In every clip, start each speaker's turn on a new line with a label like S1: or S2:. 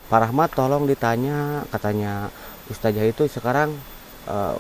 S1: Pak Rahmat tolong ditanya, katanya Ustazah itu sekarang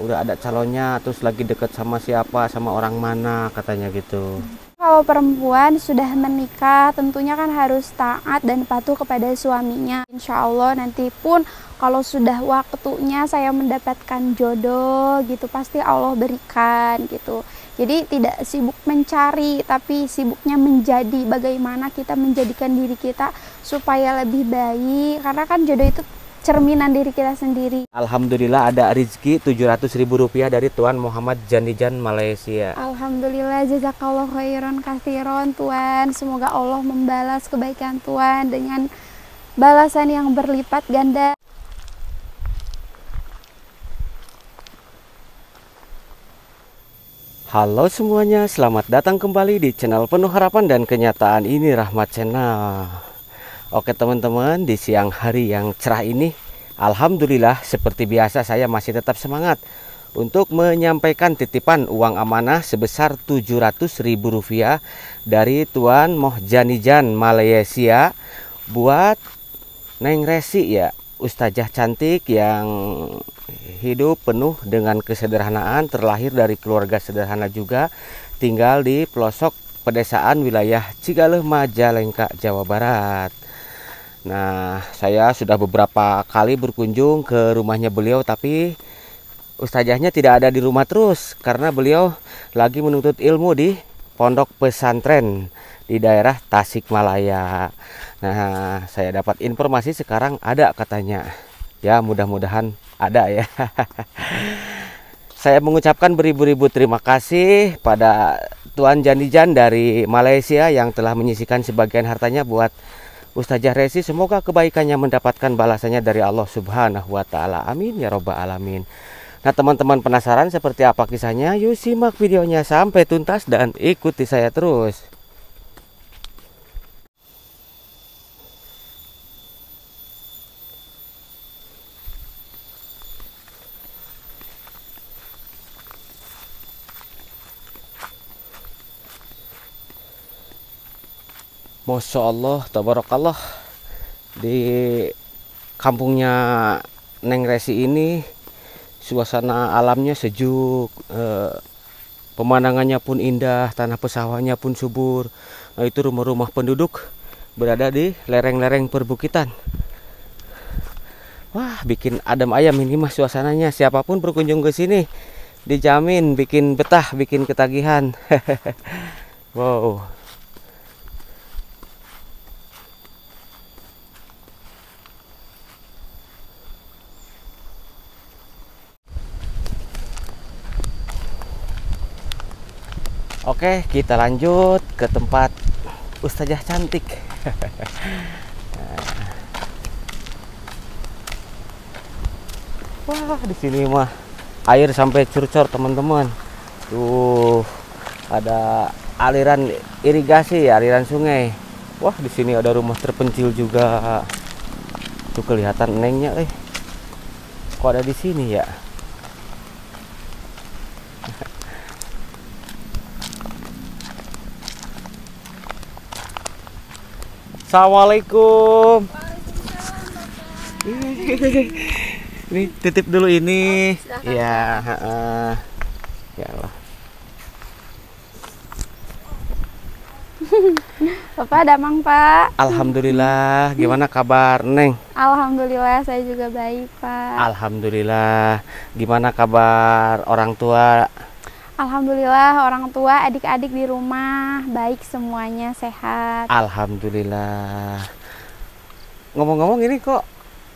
S1: udah ada calonnya, terus lagi deket sama siapa, sama orang mana, katanya gitu.
S2: Kalau perempuan sudah menikah, tentunya kan harus taat dan patuh kepada suaminya. Insya Allah nanti pun kalau sudah waktunya saya mendapatkan jodoh gitu, pasti Allah berikan gitu. Jadi tidak sibuk mencari, tapi sibuknya menjadi bagaimana kita menjadikan diri kita supaya lebih baik. Karena kan jodoh itu cerminan diri kita sendiri.
S1: Alhamdulillah ada rezeki 700.000 rupiah dari Tuan Muhammad Janijan Malaysia.
S2: Alhamdulillah, jazakallah khairan katsiron Tuan. Semoga Allah membalas kebaikan Tuan dengan balasan yang berlipat ganda.
S1: Halo semuanya, selamat datang kembali di channel penuh harapan dan kenyataan ini, Rahmat Channel. Oke teman-teman, di siang hari yang cerah ini, alhamdulillah seperti biasa saya masih tetap semangat untuk menyampaikan titipan uang amanah sebesar 700.000 rupiah dari Tuan Moh Janijan Malaysia buat Neng Resi ya, Ustazah cantik yang hidup penuh dengan kesederhanaan, terlahir dari keluarga sederhana juga, tinggal di pelosok pedesaan wilayah Cigaleh, Majalengka, Jawa Barat. Nah, saya sudah beberapa kali berkunjung ke rumahnya beliau, tapi ustazahnya tidak ada di rumah terus karena beliau lagi menuntut ilmu di pondok pesantren di daerah Tasikmalaya. Nah, saya dapat informasi sekarang ada katanya. Ya, mudah-mudahan ada ya. Saya mengucapkan beribu-ribu terima kasih pada Tuan Janijan dari Malaysia yang telah menyisikan sebagian hartanya buat Ustazah Resi. Semoga kebaikannya mendapatkan balasannya dari Allah Subhanahu wa Ta'ala. Amin ya Robbal Alamin. Nah, teman-teman penasaran seperti apa kisahnya? Yuk simak videonya sampai tuntas dan ikuti saya terus. Masya Allah, tabarakallah, di kampungnya Neng Resi ini suasana alamnya sejuk, pemandangannya pun indah, tanah pesawahnya pun subur. Nah, itu rumah-rumah penduduk berada di lereng-lereng perbukitan. Wah, bikin adem ayam ini mah suasananya. Siapapun berkunjung ke sini dijamin bikin betah, bikin ketagihan. Wow. Oke, kita lanjut ke tempat Ustazah cantik. Wah, di sini mah air sampai curcor, teman-teman. Tuh, ada aliran irigasi, aliran sungai. Wah, di sini ada rumah terpencil juga. Tuh kelihatan nengnya, kok ada di sini ya? Assalamualaikum. Ini titip dulu ini. Ya, ya Allah.
S2: Bapak damang Pak.
S1: Alhamdulillah. Gimana kabar Neng?
S2: Alhamdulillah saya juga baik Pak.
S1: Alhamdulillah. Gimana kabar orang tua?
S2: Alhamdulillah orang tua, adik-adik di rumah baik semuanya, sehat.
S1: Alhamdulillah. Ngomong-ngomong ini kok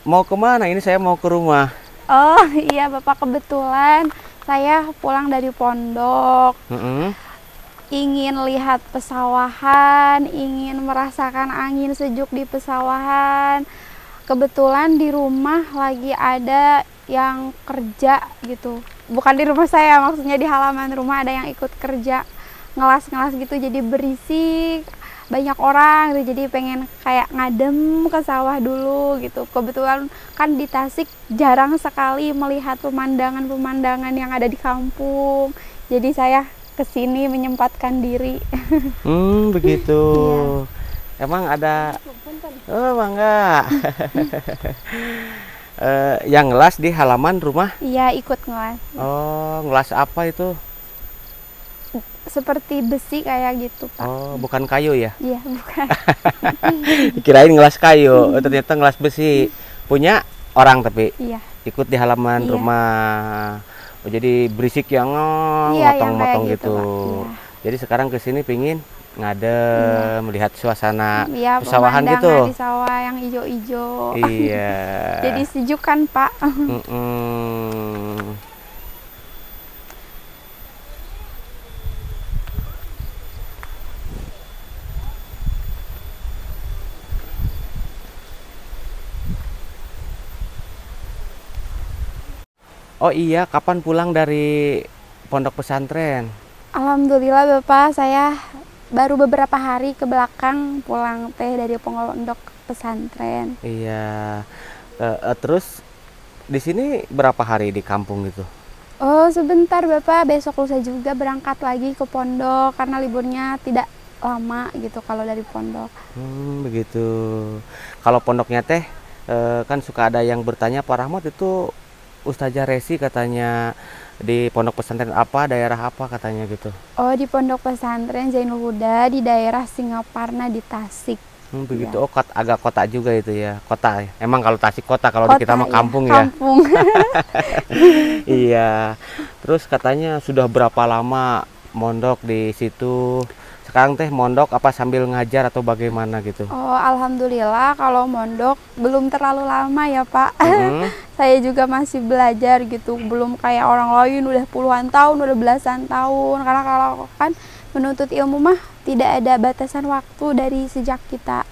S1: mau kemana? Ini saya mau ke rumah.
S2: Oh iya Bapak, kebetulan saya pulang dari pondok. Ingin lihat pesawahan, ingin merasakan angin sejuk di pesawahan. Kebetulan di rumah lagi ada yang kerja gitu. Bukan di rumah saya, maksudnya di halaman rumah ada yang ikut kerja ngelas-ngelas gitu, jadi berisik, banyak orang gitu, jadi pengen kayak ngadem ke sawah dulu gitu. Kebetulan kan di Tasik jarang sekali melihat pemandangan-pemandangan yang ada di kampung, jadi saya kesini menyempatkan diri.
S1: Begitu.
S2: Iya.
S1: Emang ada Oh, mangga. Yang ngelas di halaman rumah?
S2: Iya, ikut ngelas.
S1: Oh, ngelas apa itu?
S2: Seperti besi kayak gitu, Pak.
S1: Oh, bukan kayu ya?
S2: Iya, bukan.
S1: Kirain ngelas kayu, ternyata ngelas besi. Punya orang tapi
S2: Iya.
S1: ikut di halaman rumah. Oh, jadi berisik yang motong-motong gitu.
S2: Iya.
S1: Jadi sekarang ke sini pingin ngadem, melihat suasana pesawahan
S2: pemandangan
S1: gitu.
S2: di sawah yang hijau-hijau.
S1: Iya.
S2: Jadi sejuk kan, Pak?
S1: Oh iya, kapan pulang dari pondok pesantren?
S2: Alhamdulillah Bapak, saya baru beberapa hari ke belakang pulang teh dari pondok pesantren.
S1: Iya. Terus di sini berapa hari di kampung gitu?
S2: Oh, sebentar Bapak, besok lusa juga berangkat lagi ke pondok karena liburnya tidak lama gitu kalau dari pondok.
S1: Begitu. Kalau pondoknya teh kan suka ada yang bertanya, Pak Rahmat itu Ustazah Resi katanya di pondok pesantren apa, daerah apa katanya gitu.
S2: Oh, di pondok pesantren Zainul Huda di daerah Singaparna di Tasik.
S1: Begitu. Ya. Oh, agak kota juga itu ya. Kota. Emang kalau Tasik kota, kalau di kita mah kampung ya.
S2: Kampung.
S1: Iya. Terus katanya sudah berapa lama mondok di situ? Sekarang teh mondok apa sambil ngajar atau bagaimana gitu?
S2: Oh, alhamdulillah kalau mondok belum terlalu lama ya Pak. Saya juga masih belajar gitu, belum kayak orang lain udah puluhan tahun, udah belasan tahun. Karena kalau kan menuntut ilmu mah tidak ada batasan waktu dari sejak kita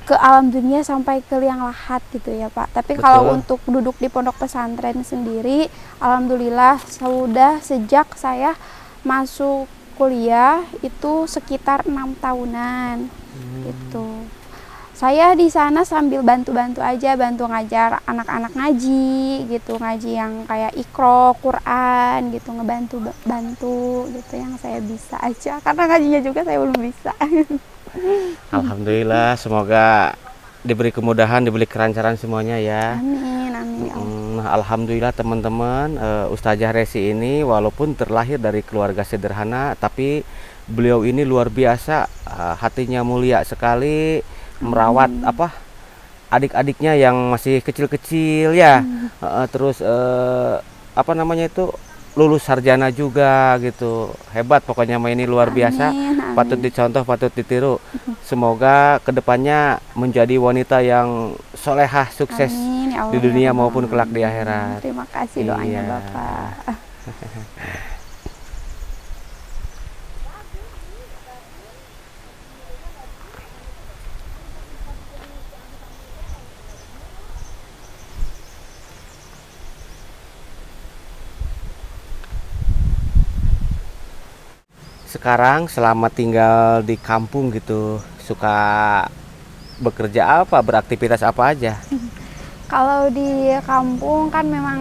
S2: ke alam dunia sampai ke liang lahat gitu ya Pak. Tapi kalau untuk duduk di pondok pesantren sendiri, alhamdulillah sudah sejak saya masuk kuliah itu sekitar 6 tahunan gitu. Saya di sana sambil bantu-bantu aja, bantu ngajar anak-anak ngaji gitu, ngaji yang kayak Iqra, Quran gitu, ngebantu gitu yang saya bisa aja karena ngajinya juga saya belum bisa.
S1: Alhamdulillah, semoga diberi kemudahan, diberi kelancaran semuanya ya.
S2: Amin, amin.
S1: Alhamdulillah teman-teman, Ustazah Resi ini walaupun terlahir dari keluarga sederhana, tapi beliau ini luar biasa, hatinya mulia sekali, merawat adik-adiknya yang masih kecil-kecil ya. Terus apa namanya itu, lulus sarjana juga gitu. Hebat pokoknya ini luar biasa.
S2: Amin.
S1: Patut dicontoh, patut ditiru. Semoga kedepannya menjadi wanita yang solehah, sukses.
S2: Amin, ya Allah,
S1: di dunia maupun kelak di akhirat.
S2: Terima kasih doanya Bapak.
S1: Sekarang selama tinggal di kampung gitu, suka bekerja apa, beraktivitas apa aja?
S2: Kalau di kampung kan memang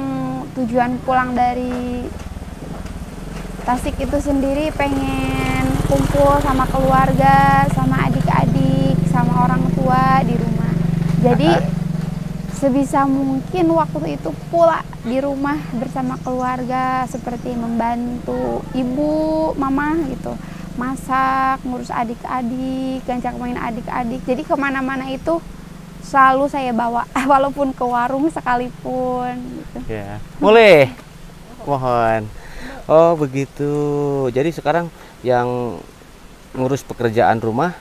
S2: tujuan pulang dari Tasik itu sendiri pengen kumpul sama keluarga, sama adik-adik, sama orang tua di rumah. Jadi sebisa mungkin waktu itu pula di rumah bersama keluarga, seperti membantu ibu, mama gitu, masak, ngurus adik-adik, ngajak main adik-adik. Jadi kemana-mana itu selalu saya bawa, walaupun ke warung sekalipun gitu.
S1: Ya. Boleh, mohon. Oh begitu. Jadi sekarang yang ngurus pekerjaan rumah,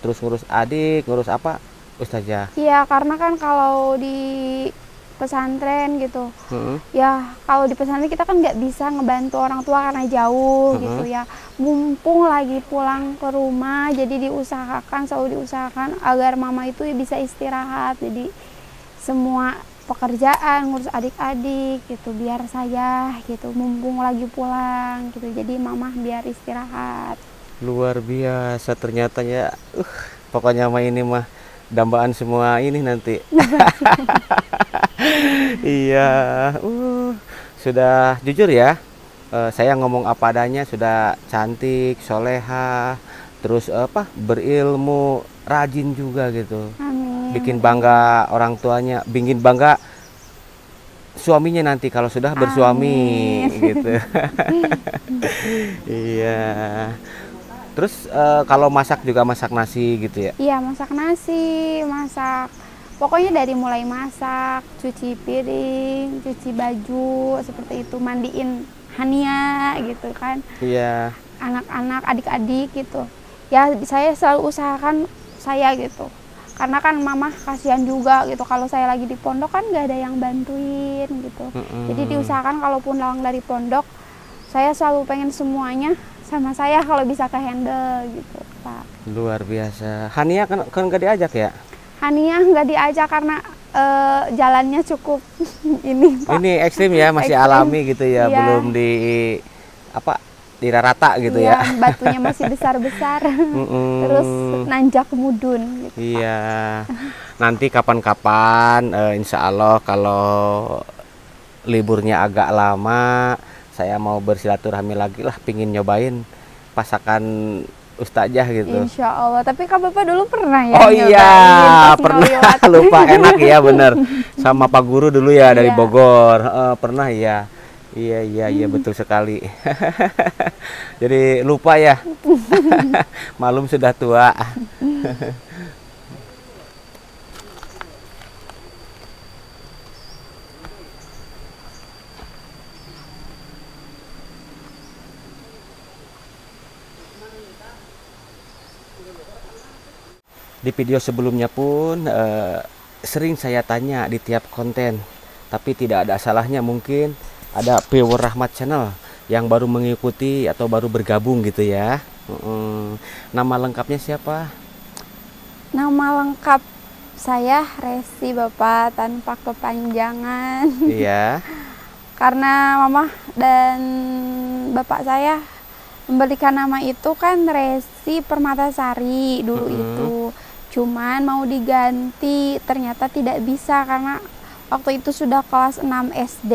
S1: terus ngurus adik, ngurus apa, Ustazah?
S2: Iya, karena kan kalau di pesantren gitu, ya kalau di pesantren kita kan nggak bisa ngebantu orang tua karena jauh gitu ya. Mumpung lagi pulang ke rumah, jadi selalu diusahakan agar mama itu bisa istirahat. Jadi semua pekerjaan, ngurus adik-adik gitu, biar saya gitu, mumpung lagi pulang gitu. Jadi mama biar istirahat.
S1: Luar biasa ternyata ya. Pokoknya ini mah dambaan semua ini nanti. Iya, sudah jujur ya, saya ngomong apa adanya, sudah cantik, soleha, terus apa, berilmu, rajin juga gitu.
S2: Amin.
S1: Bikin bangga orang tuanya, bikin bangga suaminya nanti kalau sudah bersuami.
S2: Amin.
S1: Gitu. Iya. Terus kalau masak juga masak nasi gitu ya?
S2: Iya, masak nasi, masak. Pokoknya dari mulai masak, cuci piring, cuci baju, seperti itu, mandiin Hania gitu kan.
S1: Iya.
S2: Anak-anak, adik-adik gitu. Ya, saya selalu usahakan saya gitu. Karena kan mama kasihan juga gitu, kalau saya lagi di pondok kan nggak ada yang bantuin gitu. Jadi diusahakan kalaupun pulang dari pondok, saya selalu pengen semuanya sama saya kalau bisa ke handle gitu, Pak.
S1: Luar biasa. Hania kan nggak diajak ya?
S2: Hania nggak diajak karena jalannya cukup ini, Pak.
S1: Ini ekstrim ya, masih
S2: Ekstrim.
S1: alami gitu ya,
S2: Iya.
S1: belum di apa, dirata gitu
S2: Iya,
S1: ya.
S2: batunya masih besar-besar. Terus nanjak mudun gitu.
S1: Iya. Nanti kapan-kapan insya Allah kalau liburnya agak lama, saya mau bersilaturahmi lagi lah, pingin nyobain masakan Ustazah gitu.
S2: Insya Allah. Tapi Kak Bapak dulu pernah ya?
S1: Oh
S2: nyobain
S1: iya,
S2: pas
S1: pernah.
S2: ngeliwat?
S1: Lupa, enak ya, bener. Sama Pak Guru dulu ya dari
S2: Iya.
S1: Bogor. Pernah ya. Iya, betul sekali. Jadi lupa ya. Malum sudah tua. Di video sebelumnya pun sering saya tanya di tiap konten, tapi tidak ada salahnya mungkin ada Viewer Rahmat Channel yang baru mengikuti atau baru bergabung gitu ya. Nama lengkapnya siapa?
S2: Nama lengkap saya Resi Bapak, tanpa kepanjangan.
S1: Iya.
S2: Karena Mama dan Bapak saya memberikan nama itu kan Resi Permatasari dulu itu. Cuman mau diganti, ternyata tidak bisa karena waktu itu sudah kelas 6 SD.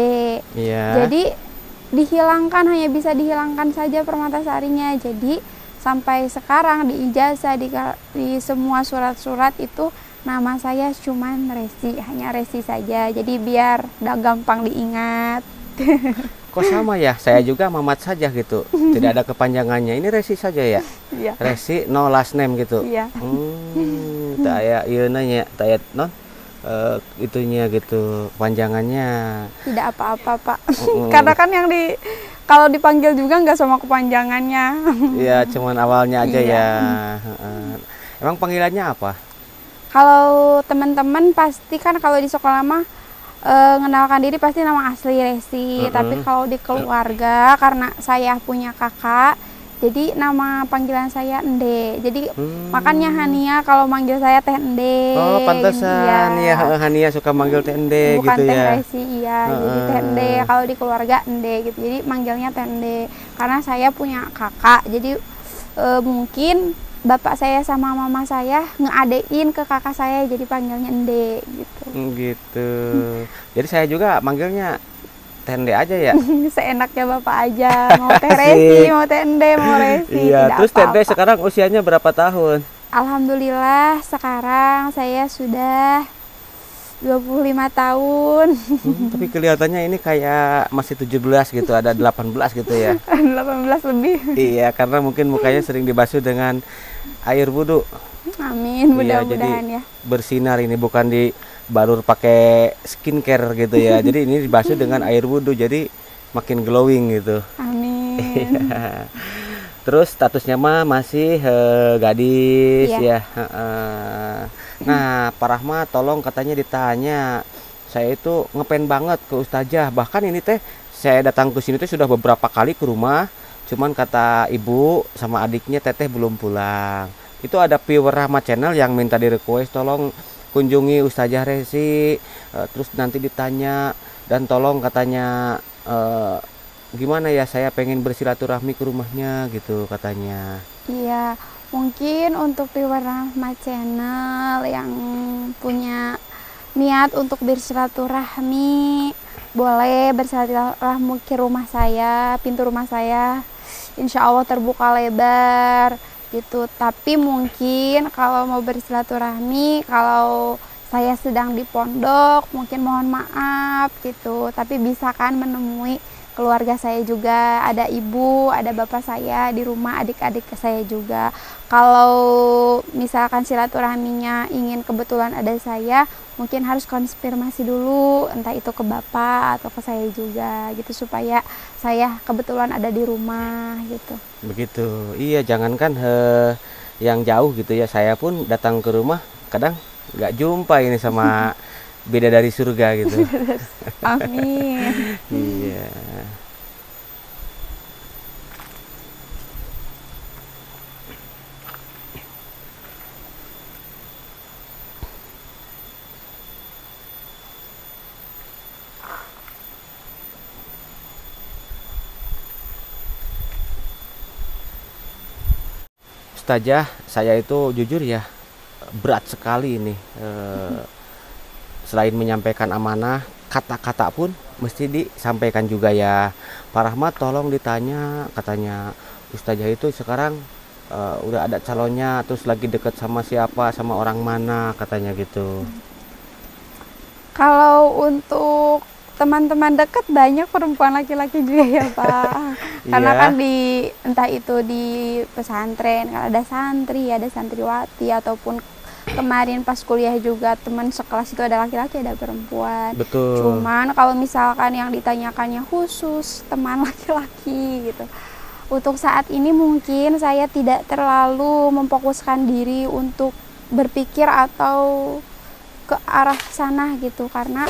S1: Iya.
S2: Jadi dihilangkan, hanya bisa dihilangkan saja Permatasarinya. Jadi sampai sekarang di ijazah, di semua surat-surat itu nama saya cuman Resi, hanya Resi saja. Jadi biar udah gampang diingat.
S1: Kok sama ya? Saya juga Mamat saja gitu. Tidak ada kepanjangannya. Ini Resi saja ya?
S2: Iya.
S1: Resi no last name gitu.
S2: Iya.
S1: Taya ieu nanya, taya non itunya gitu, panjangannya.
S2: Tidak apa-apa, Pak. Karena kan yang kalau dipanggil juga nggak sama kepanjangannya.
S1: Iya, cuman awalnya aja
S2: Iya.
S1: ya. Emang panggilannya apa?
S2: Kalau teman-teman pasti kan kalau di sekolah mah mengenalkan diri pasti nama asli Resi. Tapi kalau di keluarga, karena saya punya kakak, jadi nama panggilan saya Ende. Jadi makanya Hania kalau manggil saya Teh Ende.
S1: Oh, pantesan ya, Hania suka manggil Teh Ende
S2: Bukan
S1: gitu
S2: Teh
S1: ya.
S2: Resi, iya. Jadi Teh Ende, kalau di keluarga Ende gitu. Jadi manggilnya Teh Ende. Karena saya punya kakak, jadi mungkin bapak saya sama mama saya ngeadein ke kakak saya, jadi panggilnya Ende gitu.
S1: Gitu. Jadi saya juga manggilnya Tende aja ya.
S2: Seenaknya bapak aja, mau Teh Resi, mau Teh Ende, mau Resi.
S1: Iya,
S2: tidak
S1: terus Tende
S2: apa-apa.
S1: sekarang usianya berapa tahun?
S2: Alhamdulillah sekarang saya sudah 25 tahun.
S1: Tapi kelihatannya ini kayak masih 17 gitu, ada 18 gitu ya.
S2: 18 lebih.
S1: Iya, karena mungkin mukanya sering dibasuh dengan air wudhu.
S2: Amin,
S1: Iya,
S2: mudah-mudahan
S1: jadi
S2: ya.
S1: bersinar ini, bukan dibalur pakai skincare gitu ya. Jadi ini dibasuh dengan air wudhu, jadi makin glowing gitu.
S2: Amin.
S1: Terus statusnya mah masih gadis
S2: Iya.
S1: ya. Nah, Pak Rahmat, tolong katanya ditanya. Saya itu ngepen banget ke Ustazah. Bahkan ini teh saya datang ke sini tuh sudah beberapa kali ke rumah. Cuman kata ibu sama adiknya teteh belum pulang. Itu ada Viewer Rahmat Channel yang minta di request tolong kunjungi Ustazah Resi. Terus nanti ditanya, dan tolong katanya gimana ya, saya pengen bersilaturahmi ke rumahnya gitu katanya.
S2: Iya, mungkin untuk Viewer Rahmat Channel yang punya niat untuk bersilaturahmi, boleh bersilaturahmi ke rumah saya. Pintu rumah saya insya Allah terbuka lebar. gitu. Tapi mungkin kalau mau bersilaturahmi, kalau saya sedang di pondok, mungkin mohon maaf gitu. Tapi bisa kan menemui keluarga saya juga, ada ibu, ada bapak saya di rumah, adik-adik saya juga. Kalau misalkan silaturahminya ingin kebetulan ada saya, mungkin harus konfirmasi dulu, entah itu ke bapak atau ke saya juga gitu, supaya saya kebetulan ada di rumah gitu.
S1: Begitu. Iya, jangankan yang jauh gitu ya, saya pun datang ke rumah kadang nggak jumpa ini sama beda dari surga gitu.
S2: Amin.
S1: Iya. Ustazah, saya itu jujur ya berat sekali ini. Selain menyampaikan amanah, kata-kata pun mesti disampaikan juga ya. Pak Rahmat tolong ditanya, katanya Ustazah itu sekarang udah ada calonnya, terus lagi deket sama siapa, sama orang mana, katanya gitu.
S2: Kalau untuk teman-teman dekat banyak perempuan laki-laki juga ya Pak. Karena
S1: Iya.
S2: kan entah itu di pesantren, kalau ada santri, ada santriwati, ataupun kemarin pas kuliah juga teman sekelas itu ada laki-laki, ada perempuan.
S1: Betul.
S2: Cuman kalau misalkan yang ditanyakannya khusus teman laki-laki gitu. Untuk saat ini mungkin saya tidak terlalu memfokuskan diri untuk berpikir atau ke arah sana gitu, karena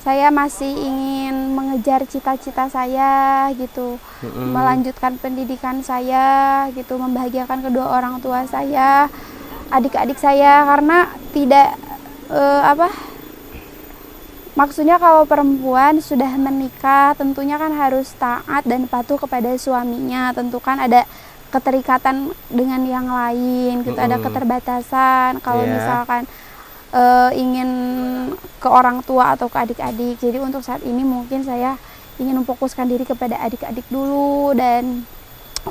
S2: saya masih ingin mengejar cita-cita saya gitu, melanjutkan pendidikan saya gitu, membahagiakan kedua orang tua saya, adik-adik saya, karena tidak maksudnya kalau perempuan sudah menikah tentunya kan harus taat dan patuh kepada suaminya, tentu kan ada keterikatan dengan yang lain gitu, ada keterbatasan kalau misalkan ingin ke orang tua atau ke adik-adik. Jadi untuk saat ini mungkin saya ingin memfokuskan diri kepada adik-adik dulu dan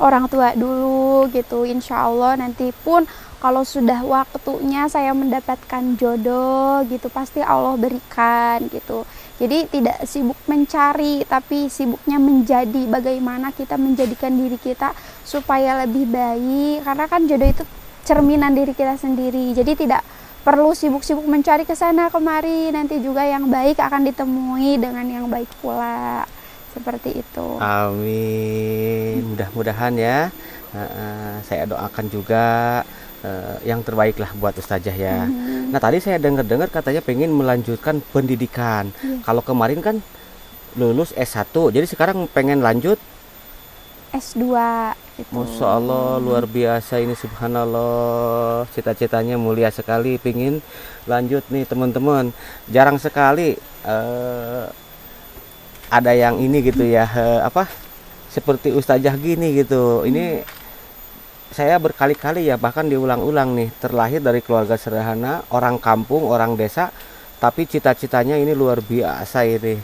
S2: orang tua dulu gitu. Insya Allah nanti pun kalau sudah waktunya saya mendapatkan jodoh gitu, pasti Allah berikan gitu. Jadi tidak sibuk mencari, tapi sibuknya menjadi, bagaimana kita menjadikan diri kita supaya lebih baik, karena kan jodoh itu cerminan diri kita sendiri. Jadi tidak perlu sibuk-sibuk mencari ke sana kemari, nanti juga yang baik akan ditemui dengan yang baik pula. Seperti itu.
S1: Amin. Mudah-mudahan ya. Saya doakan juga yang terbaik lah buat Ustazah ya. Nah tadi saya dengar-dengar katanya pengen melanjutkan pendidikan. Kalau kemarin kan lulus S1, jadi sekarang pengen lanjut
S2: S2 gitu.
S1: Masya Allah, luar biasa ini, subhanallah, cita-citanya mulia sekali, pingin lanjut nih teman-teman. Jarang sekali ada yang ini gitu ya, seperti Ustazah gini gitu. Ini saya berkali-kali ya, bahkan diulang-ulang nih, terlahir dari keluarga sederhana, orang kampung, orang desa, tapi cita-citanya ini luar biasa ini,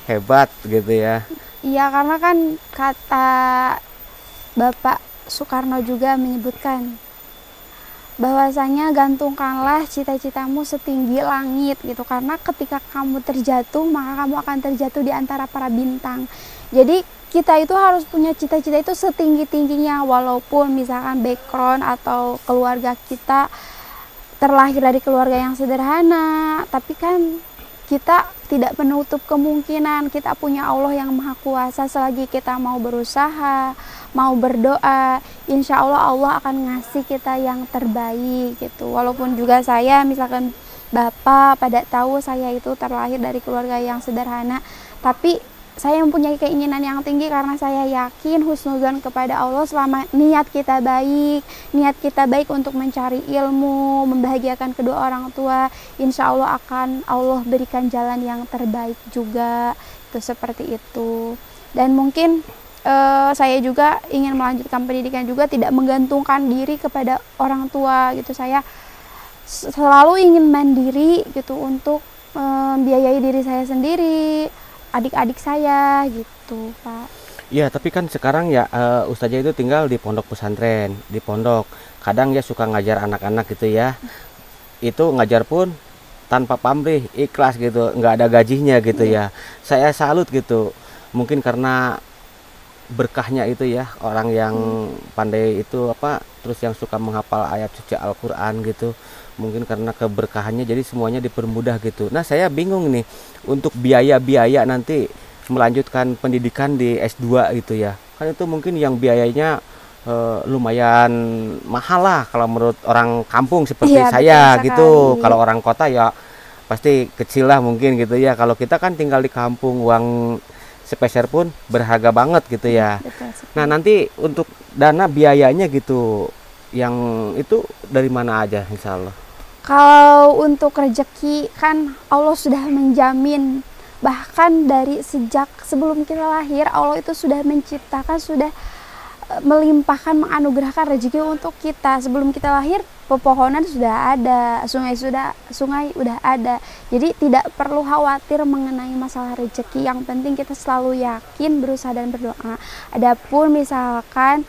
S1: hebat gitu ya.
S2: Iya, karena kan kata Bapak Soekarno juga menyebutkan bahwasanya gantungkanlah cita-citamu setinggi langit gitu, karena ketika kamu terjatuh maka kamu akan terjatuh di antara para bintang. Jadi kita itu harus punya cita-cita itu setinggi-tingginya, walaupun misalkan background atau keluarga kita terlahir dari keluarga yang sederhana, tapi kan kita tidak menutup kemungkinan, kita punya Allah yang Maha Kuasa. Selagi kita mau berusaha, mau berdoa, insya Allah Allah akan ngasih kita yang terbaik gitu. Walaupun juga saya, misalkan Bapak pada tahu saya itu terlahir dari keluarga yang sederhana, tapi saya mempunyai keinginan yang tinggi karena saya yakin husnuzon kepada Allah. Selama niat kita baik untuk mencari ilmu, membahagiakan kedua orang tua, insya Allah akan Allah berikan jalan yang terbaik juga. Itu seperti itu. Dan mungkin saya juga ingin melanjutkan pendidikan juga, tidak menggantungkan diri kepada orang tua gitu. Saya selalu ingin mandiri gitu untuk membiayai diri saya sendiri, adik-adik saya gitu, Pak.
S1: Iya, tapi kan sekarang ya Ustazah itu tinggal di pondok pesantren, di pondok. Kadang ya suka ngajar anak-anak gitu ya. Itu ngajar pun tanpa pamrih, ikhlas gitu, nggak ada gajinya gitu ya. Saya salut gitu. Mungkin karena berkahnya itu ya, orang yang pandai itu apa, terus yang suka menghafal ayat suci Al-Qur'an gitu. Mungkin karena keberkahannya jadi semuanya dipermudah gitu. Nah, saya bingung nih untuk biaya-biaya nanti melanjutkan pendidikan di S2 gitu ya. Kan itu mungkin yang biayanya lumayan mahal lah kalau menurut orang kampung seperti
S2: Iya,
S1: saya
S2: betul
S1: gitu.
S2: sekali.
S1: Kalau orang kota ya pasti kecil lah mungkin gitu ya. Kalau kita kan tinggal di kampung, uang sepeser pun berharga banget gitu ya.
S2: Betul sekali.
S1: Nah, nanti untuk dana biayanya gitu, yang itu dari mana aja insya Allah?
S2: Kalau untuk rezeki kan Allah sudah menjamin, bahkan dari sejak sebelum kita lahir Allah itu sudah menciptakan, sudah melimpahkan, menganugerahkan rezeki untuk kita. Sebelum kita lahir pepohonan sudah ada, sungai udah ada. Jadi tidak perlu khawatir mengenai masalah rezeki. Yang penting kita selalu yakin, berusaha dan berdoa. Adapun misalkan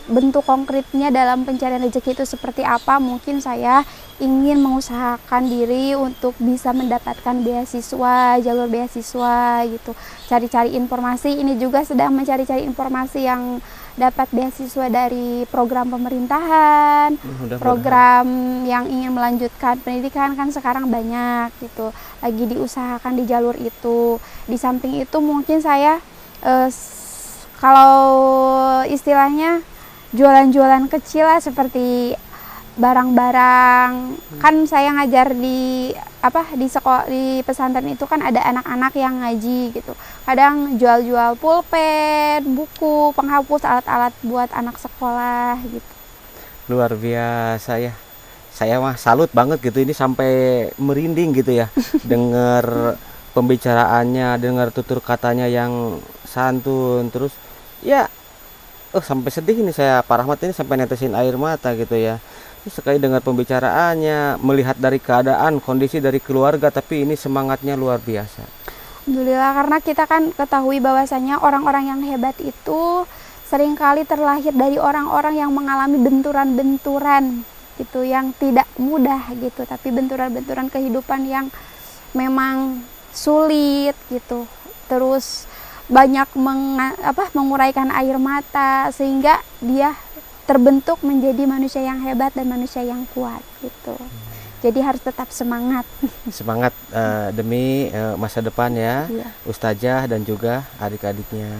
S2: bentuk konkretnya dalam pencarian rezeki itu seperti apa, mungkin saya ingin mengusahakan diri untuk bisa mendapatkan beasiswa, jalur beasiswa gitu, cari-cari informasi. Ini juga sedang mencari-cari informasi yang dapat beasiswa dari program pemerintahan, program yang ingin melanjutkan pendidikan kan sekarang banyak gitu, lagi diusahakan di jalur itu. Di samping itu mungkin saya kalau istilahnya jualan-jualan kecil lah, seperti barang-barang. Kan saya ngajar di sekolah, di pesantren itu kan ada anak-anak yang ngaji gitu. Kadang jual-jual pulpen, buku, penghapus, alat-alat buat anak sekolah gitu.
S1: Luar biasa ya. Saya mah salut banget gitu, ini sampai merinding gitu ya. Dengar pembicaraannya, dengar tutur katanya yang santun, terus ya sampai sedih ini saya, Pak Rahmat ini sampai netesin air mata gitu ya. Sekali dengar pembicaraannya, melihat dari keadaan, kondisi dari keluarga, tapi ini semangatnya luar biasa.
S2: Alhamdulillah, karena kita kan ketahui bahwasanya orang-orang yang hebat itu seringkali terlahir dari orang-orang yang mengalami benturan-benturan gitu, yang tidak mudah gitu, tapi benturan-benturan kehidupan yang memang sulit gitu. Terus banyak menguraikan air mata sehingga dia terbentuk menjadi manusia yang hebat dan manusia yang kuat gitu. Jadi harus tetap semangat.
S1: Semangat demi masa depan ya,
S2: Iya.
S1: Ustazah dan juga adik-adiknya.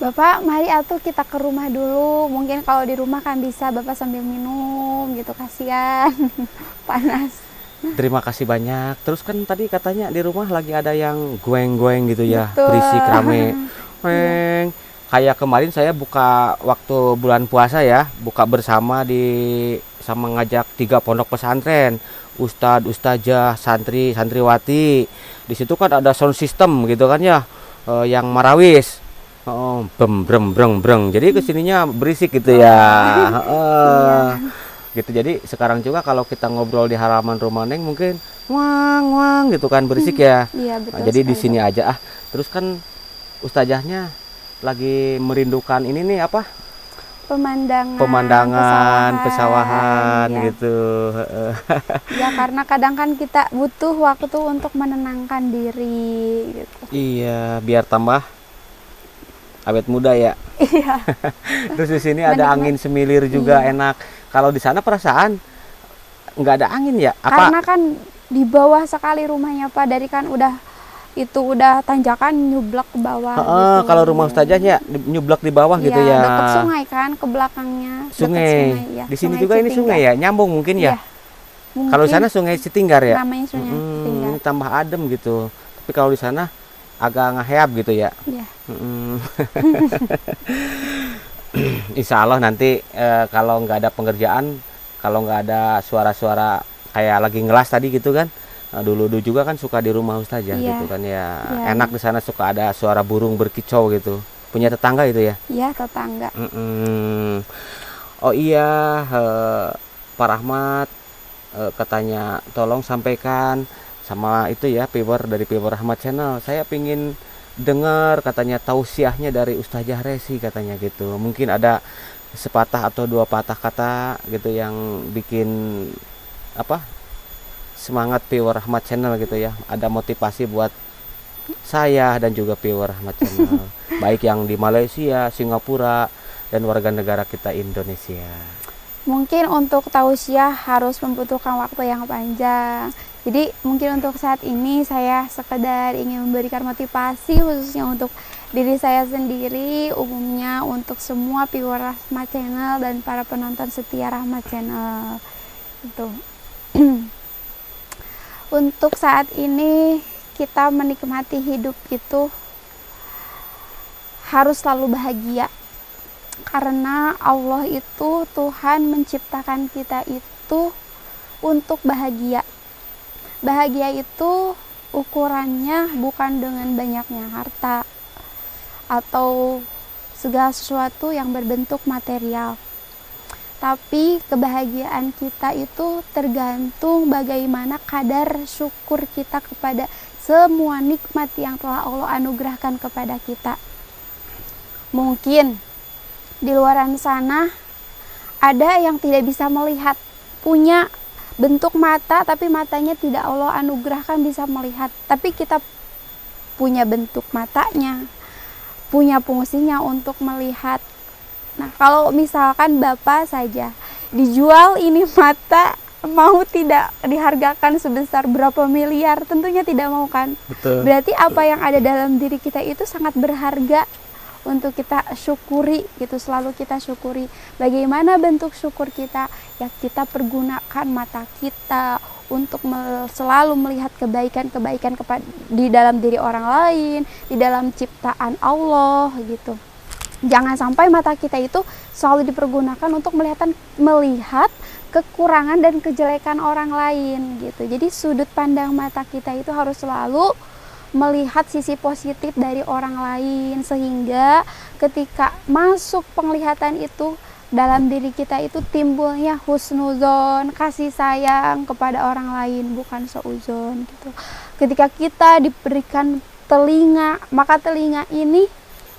S2: Bapak, mari atuh kita ke rumah dulu. Mungkin kalau di rumah kan bisa Bapak sambil minum gitu, kasihan. Panas.
S1: Terima kasih banyak. Terus kan tadi katanya di rumah lagi ada yang goeng-goeng gitu ya,
S2: Betul.
S1: berisik rame. Weng. Kayak kemarin saya buka waktu bulan puasa ya, buka bersama sama ngajak 3 pondok pesantren, ustadz, ustazah, santri, santriwati. Di situ kan ada sound system gitu kan ya, yang marawis. Brem brem breng breng. Jadi kesininya berisik gitu ya. Gitu. Jadi sekarang juga kalau kita ngobrol di halaman rumah Neng mungkin wang wang gitu kan, berisik ya.
S2: Iya, betul.
S1: Nah, jadi di
S2: sekali,
S1: sini aja Terus kan ustazahnya lagi merindukan ini nih apa?
S2: Pemandangan
S1: pesawahan
S2: ya.
S1: gitu.
S2: Ya, karena kadang kan kita butuh waktu untuk menenangkan diri gitu.
S1: Iya, biar tambah awet muda ya.
S2: Iya.
S1: Terus di sini ada angin semilir juga, enak. Kalau di sana perasaan nggak ada angin ya? Apa?
S2: Karena kan di bawah sekali rumahnya Pak, dari kan udah tanjakan nyublak ke bawah. Gitu.
S1: Kalau rumah ustazahnya nyublak di bawah gitu ya.
S2: Dekat sungai kan, ke belakangnya.
S1: Sungai.
S2: Ya.
S1: Di sini
S2: Sungai
S1: juga ini
S2: Citinggar.
S1: sungai ya, nyambung mungkin ya. Kalau di sana Sungai Citinggar ya.
S2: Namanya Sungai Citinggar.
S1: Ini tambah adem gitu. Tapi kalau di sana agak ngeheap gitu ya.
S2: Iya.
S1: Insya Allah nanti kalau nggak ada pengerjaan, kalau nggak ada suara-suara kayak lagi ngelas tadi gitu kan, Nah, dulu juga kan suka di rumah Ustazah
S2: Iya.
S1: gitu kan ya.
S2: Iya.
S1: Enak di sana suka ada suara burung berkicau gitu. Punya tetangga itu ya?
S2: Iya, tetangga.
S1: Oh iya, Pak Rahmat, katanya tolong sampaikan sama itu ya, viewer dari viewer Rahmat Channel. Saya pingin dengar katanya tausiahnya dari Ustazah Resi katanya gitu. Mungkin ada sepatah atau dua patah kata gitu yang bikin apa semangat viewer Rahmat Channel gitu ya, ada motivasi buat saya dan juga viewer Rahmat Channel baik yang di Malaysia, Singapura, dan warga negara kita Indonesia.
S2: Mungkin untuk tausiah harus membutuhkan waktu yang panjang. Jadi mungkin untuk saat ini saya sekedar ingin memberikan motivasi khususnya untuk diri saya sendiri, umumnya untuk semua viewer Rahmat Channel dan para penonton setia Rahmat Channel. Itu. Untuk saat ini kita menikmati hidup itu harus selalu bahagia. Karena Allah itu, Tuhan menciptakan kita itu untuk bahagia. Bahagia itu ukurannya bukan dengan banyaknya harta atau segala sesuatu yang berbentuk material. Tapi kebahagiaan kita itu tergantung bagaimana kadar syukur kita kepada semua nikmat yang telah Allah anugerahkan kepada kita. Mungkin di luaran sana ada yang tidak bisa melihat, punya bentuk mata tapi matanya tidak Allah anugerahkan bisa melihat, tapi kita punya bentuk matanya, punya fungsinya untuk melihat. Nah, kalau misalkan Bapak saja dijual ini mata, mau tidak dihargakan sebesar berapa miliar, tentunya tidak mau kan.
S1: Betul.
S2: Berarti apa yang ada dalam diri kita itu sangat berharga untuk kita syukuri gitu, selalu kita syukuri. Bagaimana bentuk syukur kita? Ya kita pergunakan mata kita untuk selalu melihat kebaikan-kebaikan di dalam diri orang lain, di dalam ciptaan Allah gitu. Jangan sampai mata kita itu selalu dipergunakan untuk melihat kekurangan dan kejelekan orang lain gitu. Jadi sudut pandang mata kita itu harus selalu melihat sisi positif dari orang lain, sehingga ketika masuk penglihatan itu dalam diri kita itu timbulnya husnuzon, kasih sayang kepada orang lain, bukan seuzon gitu. Ketika kita diberikan telinga, maka telinga ini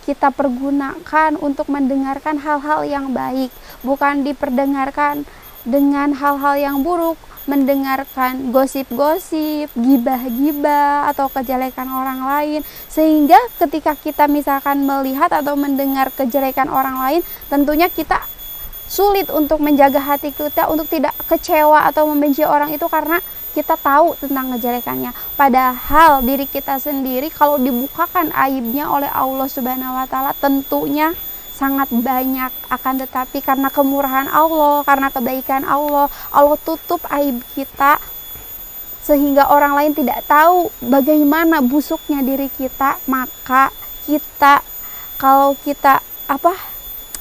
S2: kita pergunakan untuk mendengarkan hal-hal yang baik, bukan diperdengarkan dengan hal-hal yang buruk, mendengarkan gosip-gosip, gibah-gibah atau kejelekan orang lain. Sehingga ketika kita misalkan melihat atau mendengar kejelekan orang lain, tentunya kita sulit untuk menjaga hati kita untuk tidak kecewa atau membenci orang itu karena kita tahu tentang kejelekannya. Padahal diri kita sendiri kalau dibukakan aibnya oleh Allah Subhanahu wa taala tentunya sangat banyak, akan tetapi karena kemurahan Allah, karena kebaikan Allah, Allah tutup aib kita sehingga orang lain tidak tahu bagaimana busuknya diri kita. Maka kita kalau kita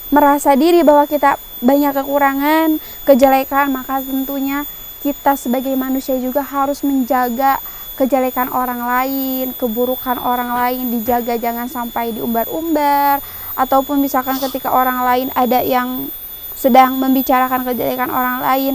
S2: merasa diri bahwa kita banyak kekurangan, kejelekan, maka tentunya kita sebagai manusia juga harus menjaga kejelekan orang lain, keburukan orang lain dijaga, jangan sampai diumbar-umbar. Ataupun misalkan ketika orang lain ada yang sedang membicarakan kejelekan orang lain,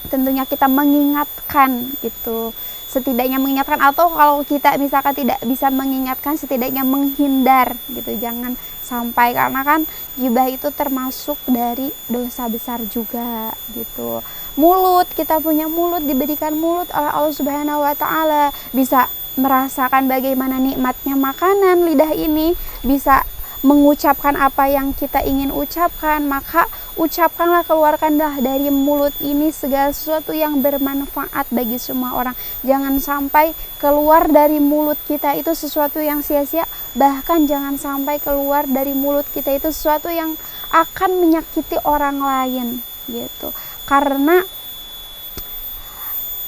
S2: tentunya kita mengingatkan gitu, setidaknya mengingatkan, atau kalau kita misalkan tidak bisa mengingatkan, setidaknya menghindar gitu, jangan sampai, karena kan gibah itu termasuk dari dosa besar juga gitu. Mulut, kita punya mulut, diberikan mulut oleh Allah Subhanahu wa taala, bisa merasakan bagaimana nikmatnya makanan, lidah ini bisa mengucapkan apa yang kita ingin ucapkan, maka ucapkanlah, keluarkanlah dari mulut ini segala sesuatu yang bermanfaat bagi semua orang. Jangan sampai keluar dari mulut kita itu sesuatu yang sia-sia, bahkan jangan sampai keluar dari mulut kita itu sesuatu yang akan menyakiti orang lain gitu. Karena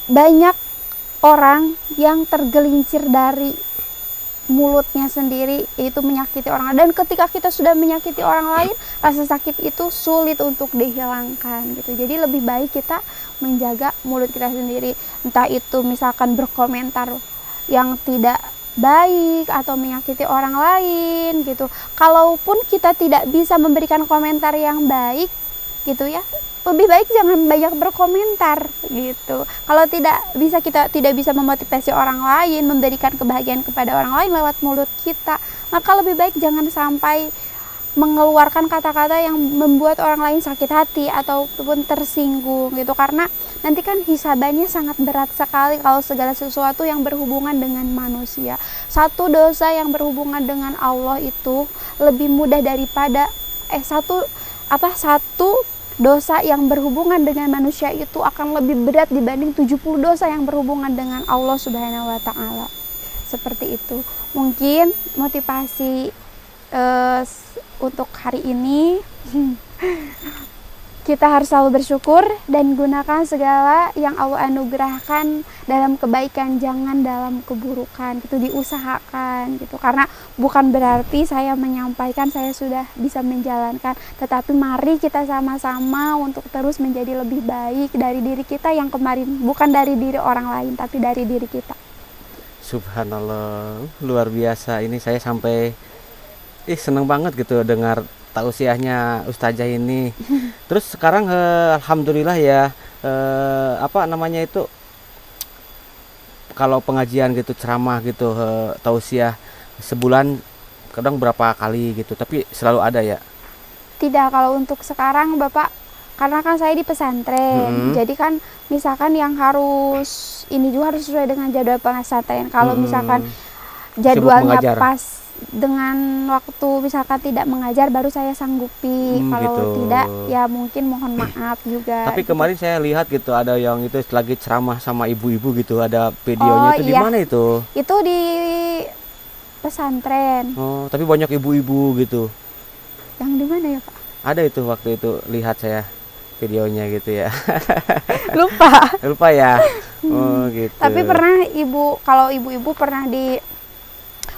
S2: banyak orang yang tergelincir dari mulutnya sendiri itu menyakiti orang lain. Dan ketika kita sudah menyakiti orang lain, rasa sakit itu sulit untuk dihilangkan gitu. Jadi lebih baik kita menjaga mulut kita sendiri, entah itu misalkan berkomentar yang tidak baik atau menyakiti orang lain gitu. Kalaupun kita tidak bisa memberikan komentar yang baik gitu ya, lebih baik jangan banyak berkomentar gitu. Kalau kita tidak bisa memotivasi orang lain, memberikan kebahagiaan kepada orang lain lewat mulut kita, maka lebih baik jangan sampai mengeluarkan kata-kata yang membuat orang lain sakit hati ataupun tersinggung gitu. Karena nanti kan hisabannya sangat berat sekali kalau segala sesuatu yang berhubungan dengan manusia. Satu dosa yang berhubungan dengan Allah itu lebih mudah daripada satu dosa yang berhubungan dengan manusia itu akan lebih berat dibanding 70 dosa yang berhubungan dengan Allah Subhanahu wa Ta'ala. Seperti itu. Mungkin motivasi untuk hari ini kita harus selalu bersyukur dan gunakan segala yang Allah anugerahkan dalam kebaikan, jangan dalam keburukan. Itu diusahakan gitu. Karena bukan berarti saya menyampaikan saya sudah bisa menjalankan, tetapi mari kita sama-sama untuk terus menjadi lebih baik dari diri kita yang kemarin, bukan dari diri orang lain tapi dari diri kita.
S1: Subhanallah, luar biasa. Ini saya sampai seneng banget gitu dengar tausiahnya Ustazah ini. Terus sekarang alhamdulillah ya, apa namanya itu, kalau pengajian gitu, ceramah gitu, tausiah sebulan kadang berapa kali gitu, tapi selalu ada ya?
S2: Tidak, kalau untuk sekarang Bapak, karena kan saya di pesantren, jadi kan misalkan yang harus ini juga harus sesuai dengan jadwal pesantren. Kalau misalkan jadwalnya pas dengan waktu misalkan tidak mengajar, baru saya sanggupi. Kalau
S1: gitu.
S2: tidak ya mungkin mohon maaf juga.
S1: Tapi kemarin saya lihat gitu ada yang itu lagi ceramah sama ibu-ibu gitu, ada videonya. Itu di mana itu?
S2: Itu di pesantren.
S1: Oh, tapi banyak ibu-ibu gitu.
S2: Yang di mana ya Pak?
S1: Ada itu waktu itu lihat saya videonya gitu ya. Lupa ya. Oh gitu.
S2: Tapi pernah kalau ibu-ibu pernah di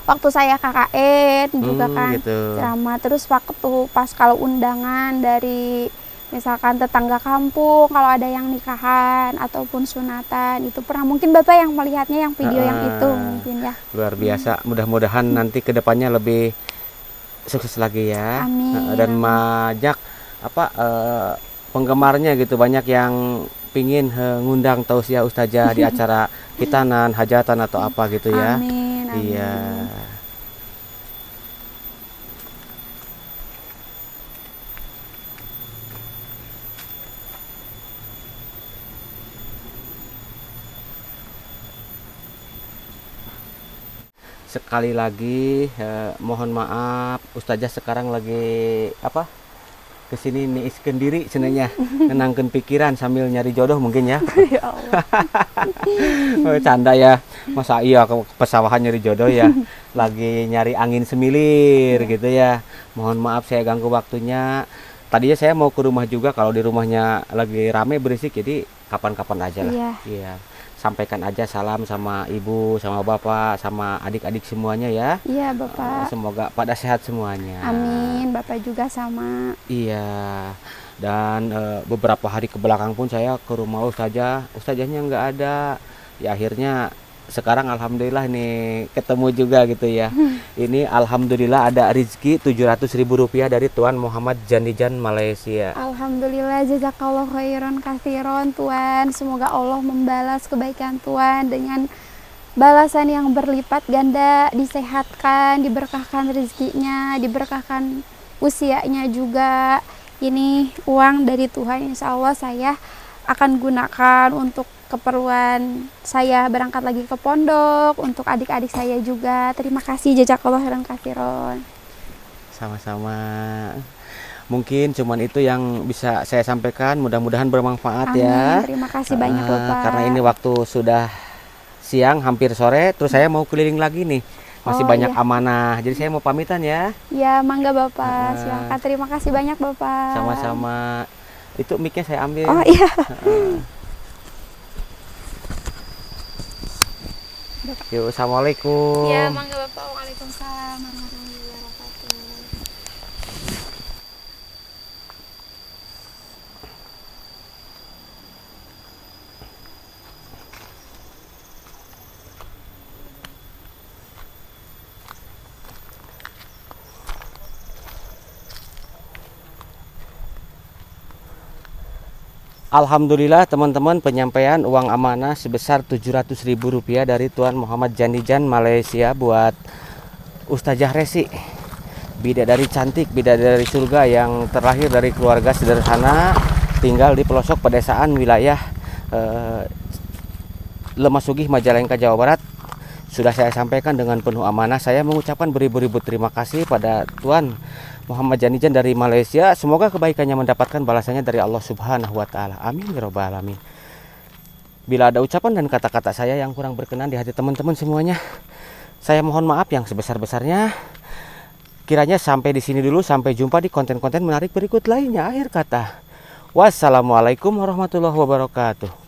S2: waktu saya KKN juga kan gitu. Ceramah. Terus waktu pas kalau undangan dari misalkan tetangga kampung, kalau ada yang nikahan ataupun sunatan, itu pernah. Mungkin Bapak yang melihatnya yang video yang itu mungkin ya.
S1: Luar biasa. Mudah-mudahan nanti kedepannya lebih sukses lagi ya.
S2: Amin.
S1: Dan banyak penggemarnya gitu, banyak yang pingin ngundang tausiah Ustazah di acara hitanan, hajatan atau apa gitu ya.
S2: Amin.
S1: Iya. Sekali lagi mohon maaf, Ustazah sekarang lagi kesini niiskeun diri cenanya, nenangkeun pikiran sambil nyari jodoh mungkin ya.
S2: Ya Allah.
S1: Canda ya, masa iya ke pesawahan nyari jodoh ya. Lagi nyari angin semilir gitu ya. Mohon maaf saya ganggu waktunya. Tadinya saya mau ke rumah juga, kalau di rumahnya lagi rame berisik, jadi kapan-kapan aja lah. Iya. Sampaikan aja salam sama ibu, sama bapak, sama adik-adik semuanya ya.
S2: Iya Bapak.
S1: Semoga pada sehat semuanya.
S2: Amin. Bapak juga sama.
S1: Iya. Dan beberapa hari ke belakang pun saya ke rumah Ustazahnya nggak ada. Ya akhirnya sekarang alhamdulillah nih ketemu juga gitu ya. Ini alhamdulillah ada rezeki Rp700.000 dari Tuan Muhammad Janijan Malaysia.
S2: Alhamdulillah, jazakallah khairan katsiron Tuan. Semoga Allah membalas kebaikan Tuan dengan balasan yang berlipat ganda, disehatkan, diberkahkan rezekinya, diberkahkan usianya juga. Ini uang dari Tuhan, insya Allah saya akan gunakan untuk keperluan saya berangkat lagi ke pondok, untuk adik-adik saya juga. Terima kasih, jazakallah khairan katsiron.
S1: Sama-sama. Mungkin cuman itu yang bisa saya sampaikan, mudah-mudahan bermanfaat. Amin. Ya.
S2: Terima kasih banyak Bapak.
S1: Karena ini waktu sudah siang, hampir sore, terus saya mau keliling lagi nih. Masih banyak amanah, jadi saya mau pamitan ya.
S2: Ya, mangga Bapak, silakan. Terima kasih banyak Bapak.
S1: Sama-sama. Itu mic-nya saya ambil.
S2: Oh, iya.
S1: Yuk, assalamualaikum.
S2: Ya, mangga Bapak. Waalaikumsalam warahmatullahi wabarakatuh.
S1: Alhamdulillah teman-teman, penyampaian uang amanah sebesar Rp700.000 dari Tuan Muhammad Janijan Malaysia buat Ustazah Resi, bidadari cantik, bidadari surga yang terlahir dari keluarga sederhana, tinggal di pelosok pedesaan wilayah Lemah-Sugih, Majalengka, Jawa Barat. Sudah saya sampaikan dengan penuh amanah. Saya mengucapkan beribu-ribu terima kasih pada Tuan Muhammad Janijan dari Malaysia. Semoga kebaikannya mendapatkan balasannya dari Allah Subhanahu wa Ta'ala. Amin ya Rabbal alamin. Bila ada ucapan dan kata-kata saya yang kurang berkenan di hati teman-teman semuanya, saya mohon maaf yang sebesar-besarnya. Kiranya sampai di sini dulu. Sampai jumpa di konten-konten menarik berikut lainnya. Akhir kata, wassalamualaikum warahmatullahi wabarakatuh.